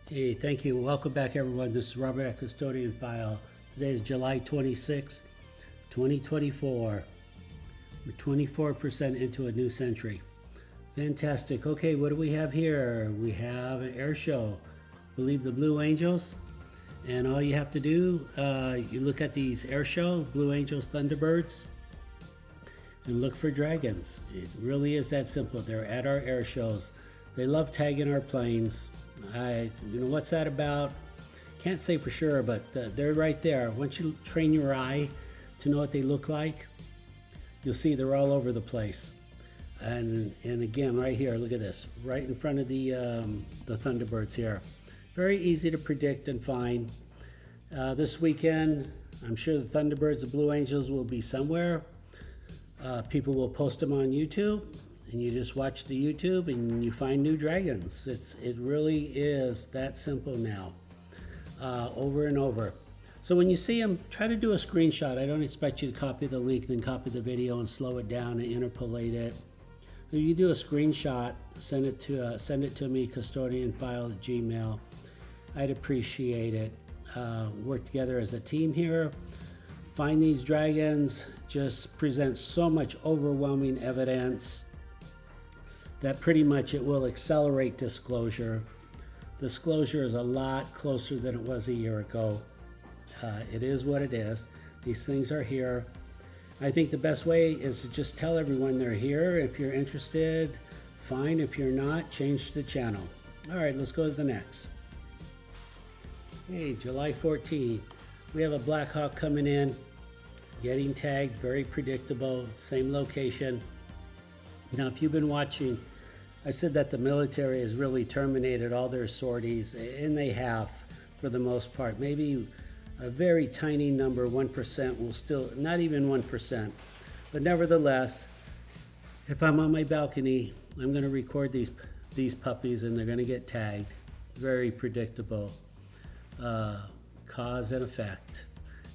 Hey, thank you. Welcome back, everyone. This is Robert at Custodian File. Today is July 26, 2024. We're 24% into a new century. Fantastic. Okay, what do we have here? We have an air show. Believe the Blue Angels. And all you have to do, you look at these air show, Blue Angels, Thunderbirds, and look for dragons. It really is that simple. They're at our air shows. They love tagging our planes. What's that about? Can't say for sure, but they're right there. Once you train your eye to know what they look like, you'll see they're all over the place. And again, right here, look at this, right in front of the Thunderbirds here. Very easy to predict and find. This weekend, I'm sure the Thunderbirds, the Blue Angels will be somewhere. People will post them on YouTube. And you just watch the YouTube and you find new dragons. It really is that simple now, over and over. So when you see them, try to do a screenshot. I don't expect you to copy the link, then copy the video and slow it down and interpolate it. If you do a screenshot, send it to me, custodianfile@gmail. I'd appreciate it. Work together as a team here. Find these dragons. Just present so much overwhelming evidence that pretty much it will accelerate disclosure. Disclosure is a lot closer than it was a year ago. It is what it is. These things are here. I think the best way is to just tell everyone they're here. If you're interested, fine. If you're not, change the channel. All right, let's go to the next. Hey, July 14th. We have a Black Hawk coming in, getting tagged, very predictable, same location. Now, if you've been watching, I said that the military has really terminated all their sorties, and they have for the most part. Maybe a very tiny number, 1%, will still, not even 1%. But nevertheless, if I'm on my balcony, I'm going to record these puppies, and they're going to get tagged. Very predictable. Cause and effect.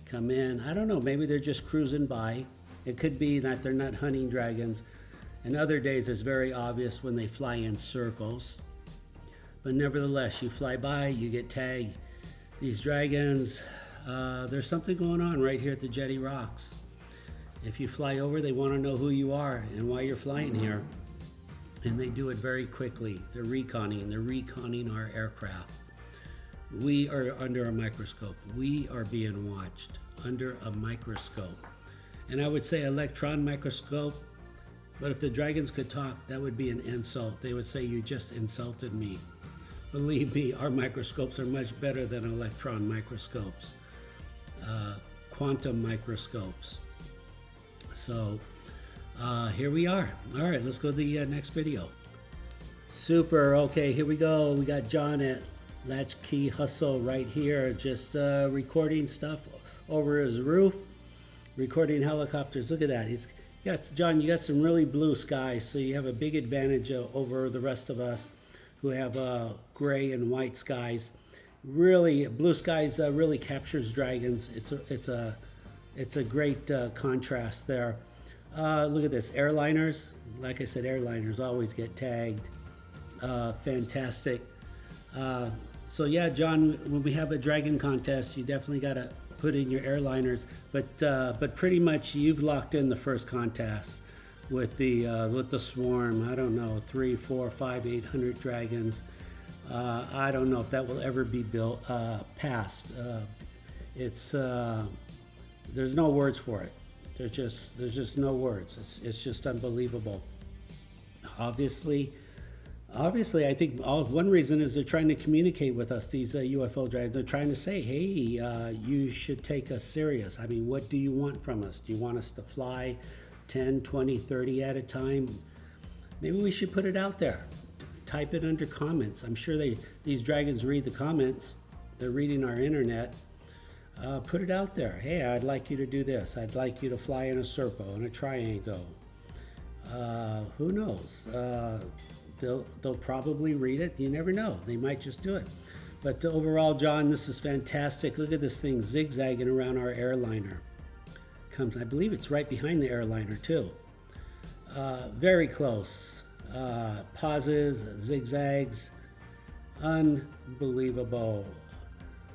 Come in. I don't know, maybe they're just cruising by. It could be that they're not hunting dragons. And other days it's very obvious when they fly in circles. But nevertheless, you fly by, you get tagged. These dragons, there's something going on right here at the Jetty Rocks. If you fly over, they want to know who you are and why you're flying here. And they do it very quickly. They're reconning our aircraft. We are under a microscope. We are being watched under a microscope. And I would say electron microscope. But if the dragons could talk, that would be an insult. They would say, you just insulted me. Believe me, our microscopes are much better than electron microscopes, quantum microscopes. So here we are. All right, let's go to the next video. Super, okay, here we go. We got John at Latchkey Hustle right here, just recording stuff over his roof, recording helicopters. Look at that. Yes, John, you got some really blue skies, so you have a big advantage over the rest of us who have gray and white skies. Really, blue skies really captures dragons. It's a great contrast there. Look at this, airliners. Like I said, airliners always get tagged. Fantastic. So yeah, John, when we have a dragon contest, you definitely got to put in your airliners, but pretty much you've locked in the first contest with the swarm. I don't know, 3, 4, 5, 800 dragons. I don't know if that will ever be passed. There's no words for it. There's just no words. It's just unbelievable. Obviously, I think one reason is they're trying to communicate with us, these UFO dragons. They're trying to say, hey, you should take us serious. I mean, what do you want from us? Do you want us to fly 10, 20, 30 at a time? Maybe we should put it out there. Type it under comments. I'm sure these dragons read the comments. They're reading our internet. Put it out there. Hey, I'd like you to do this. I'd like you to fly in a circle, in a triangle. Who knows? They'll probably read it. You never know. They might just do it. But overall, John, this is fantastic. Look at this thing zigzagging around our airliner. I believe it's right behind the airliner too. Very close. Pauses, zigzags. Unbelievable.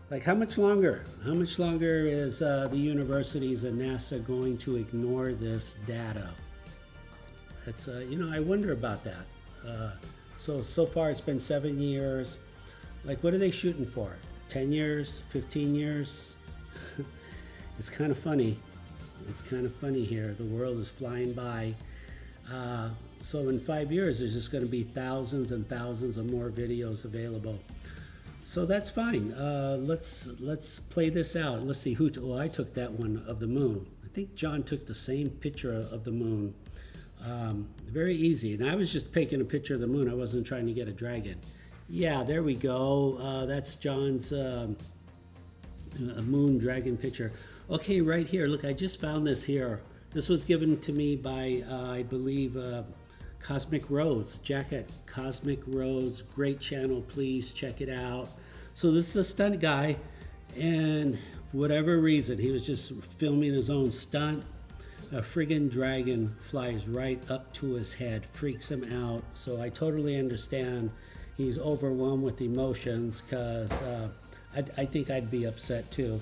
Like, how much longer? How much longer is the universities and NASA going to ignore this data? It's, I wonder about that. So far it's been 7 years. Like, what are they shooting for? 10 years? 15 years? It's kind of funny. It's kind of funny here. The world is flying by. So in 5 years, there's just going to be thousands and thousands of more videos available. So that's fine. Let's play this out. Let's see who. I took that one of the moon. I think John took the same picture of the moon. Very easy. And I was just taking a picture of the moon. I wasn't trying to get a dragon. Yeah, there we go. That's John's moon dragon picture. Okay, right here. Look, I just found this here. This was given to me by, I believe, Cosmic Roads. Jack at Cosmic Roads. Great channel. Please check it out. So this is a stunt guy. And for whatever reason, he was just filming his own stunt. A friggin' dragon flies right up to his head. Freaks him out. So I totally understand. He's overwhelmed with emotions because I think I'd be upset too.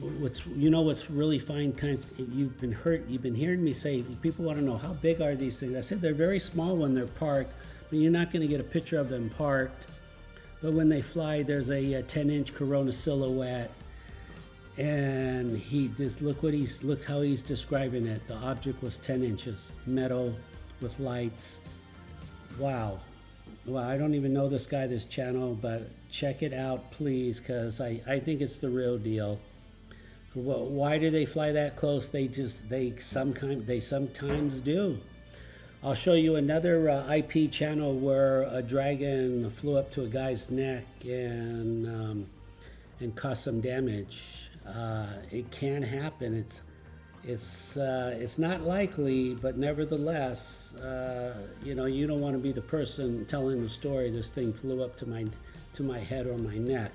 What's really fine, you've been hearing me say, people want to know how big are these things. I said they're very small when they're parked, but you're not going to get a picture of them parked. But when they fly, there's a 10-inch corona silhouette, and look how he's describing it. The object was 10 inches, metal with lights. Wow. Well, I don't even know this guy, this channel, but check it out, please, because I think it's the real deal. Why do they fly that close? They sometimes do. I'll show you another IP channel where a dragon flew up to a guy's neck and caused some damage. It can happen. It's not likely, but nevertheless, you don't want to be the person telling the story. This thing flew up to my head or my neck.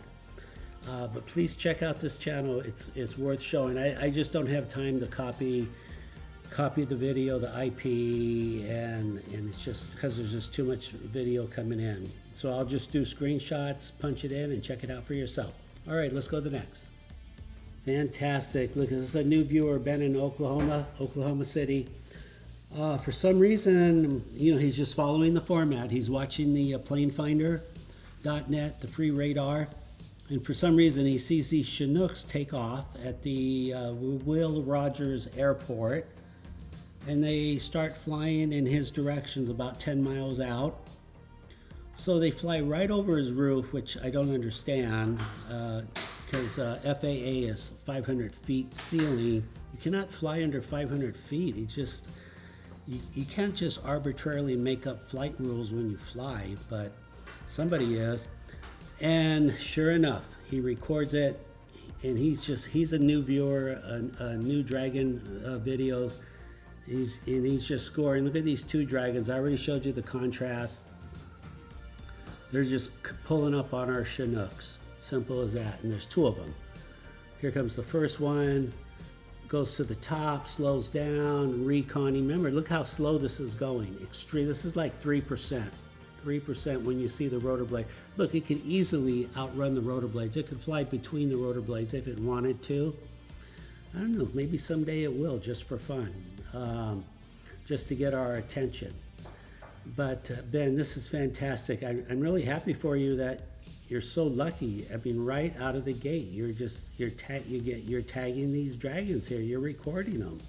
But please check out this channel. It's worth showing. I just don't have time to copy the video, the IP, and it's just because there's just too much video coming in. So I'll just do screenshots, punch it in, and check it out for yourself. All right, let's go to the next. Fantastic. Look, this is a new viewer, Ben in Oklahoma City. For some reason, he's just following the format. He's watching the planefinder.net, the free radar. And for some reason, he sees these Chinooks take off at the Will Rogers Airport. And they start flying in his directions about 10 miles out. So they fly right over his roof, which I don't understand. Because FAA is 500 feet ceiling. You cannot fly under 500 feet. You can't just arbitrarily make up flight rules when you fly, but somebody is. And sure enough, he records it, and he's a new viewer, a new dragon videos. He's just scoring. Look at these two dragons. I already showed you the contrast. They're just pulling up on our Chinooks. Simple as that. And there's two of them. Here comes the first one. Goes to the top, slows down, reconning. Remember, look how slow this is going. Extreme. This is like 3%. 3% when you see the rotor blade. Look, it could easily outrun the rotor blades. It could fly between the rotor blades if it wanted to. I don't know. Maybe someday it will, just for fun. Just to get our attention. But Ben, this is fantastic. I'm really happy for you that you're so lucky. I mean, right out of the gate, you're tagging these dragons here. You're recording them.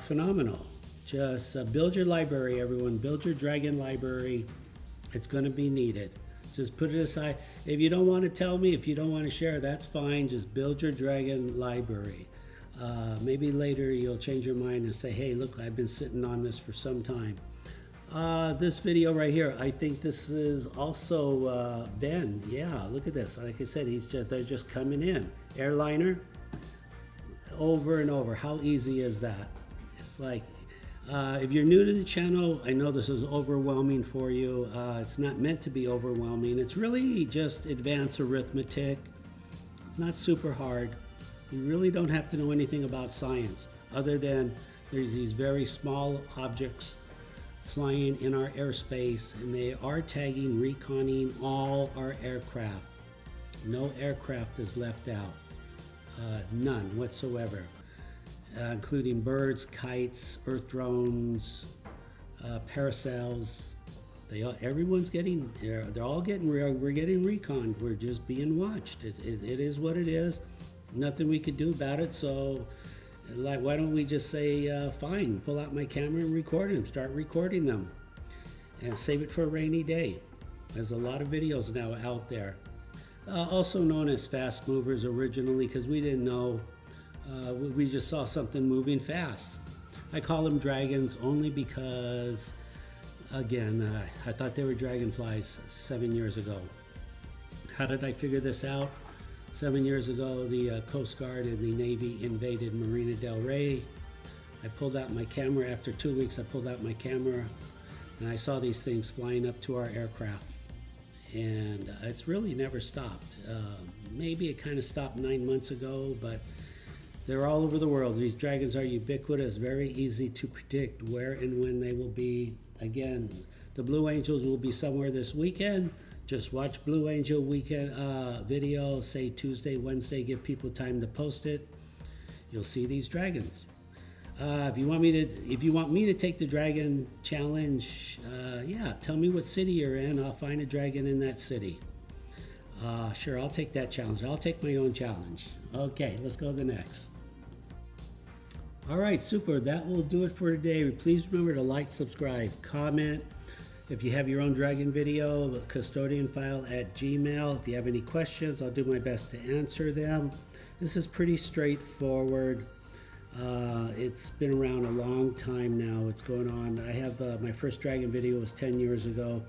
Phenomenal. Just build your library, everyone. Build your dragon library. It's going to be needed. Just put it aside. If you don't want to tell me, if you don't want to share, that's fine. Just build your dragon library. Maybe later you'll change your mind and say, hey, look, I've been sitting on this for some time. This video right here, I think this is also Ben. Yeah, look at this. Like I said, they're just coming in. Airliner, over and over. How easy is that? It's like, if you're new to the channel, I know this is overwhelming for you. It's not meant to be overwhelming. It's really just advanced arithmetic. It's not super hard. You really don't have to know anything about science other than there's these very small objects flying in our airspace, and they are tagging, reconning all our aircraft. No aircraft is left out, none whatsoever, including birds, kites, earth drones, parasails. Everyone's getting, they're all getting, we're getting reconned. We're just being watched. It is what it is. Nothing we could do about it. So, like, why don't we just say, fine, pull out my camera and record them, start recording them, and save it for a rainy day. There's a lot of videos now out there. Also known as fast movers originally, because we didn't know, we just saw something moving fast. I call them dragons only because, again, I thought they were dragonflies 7 years ago. How did I figure this out? 7 years ago, the Coast Guard and the Navy invaded Marina del Rey. I pulled out my camera. After 2 weeks, I pulled out my camera, and I saw these things flying up to our aircraft. And it's really never stopped. Maybe it kind of stopped 9 months ago, but they're all over the world. These dragons are ubiquitous, very easy to predict where and when they will be. Again, the Blue Angels will be somewhere this weekend. Just watch Blue Angel weekend video, say Tuesday, Wednesday, give people time to post it. You'll see these dragons. If you want me to take the dragon challenge, yeah, tell me what city you're in. I'll find a dragon in that city. Sure, I'll take that challenge. I'll take my own challenge. Okay, let's go to the next. All right, super. That will do it for today. Please remember to like, subscribe, comment. If you have your own dragon video, custodianfile@gmail. If you have any questions, I'll do my best to answer them. This is pretty straightforward. It's been around a long time now. It's going on. I have my first dragon video was 10 years ago.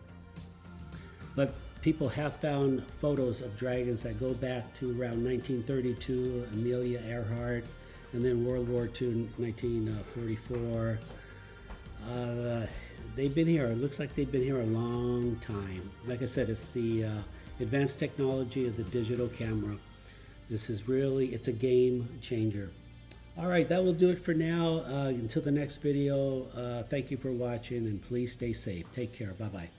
But people have found photos of dragons that go back to around 1932, Amelia Earhart, and then World War II, 1944. They've been here. It looks like they've been here a long time. Like I said, it's the advanced technology of the digital camera. This is really, it's a game changer. All right, that will do it for now. Until the next video, thank you for watching, and please stay safe. Take care. Bye-bye.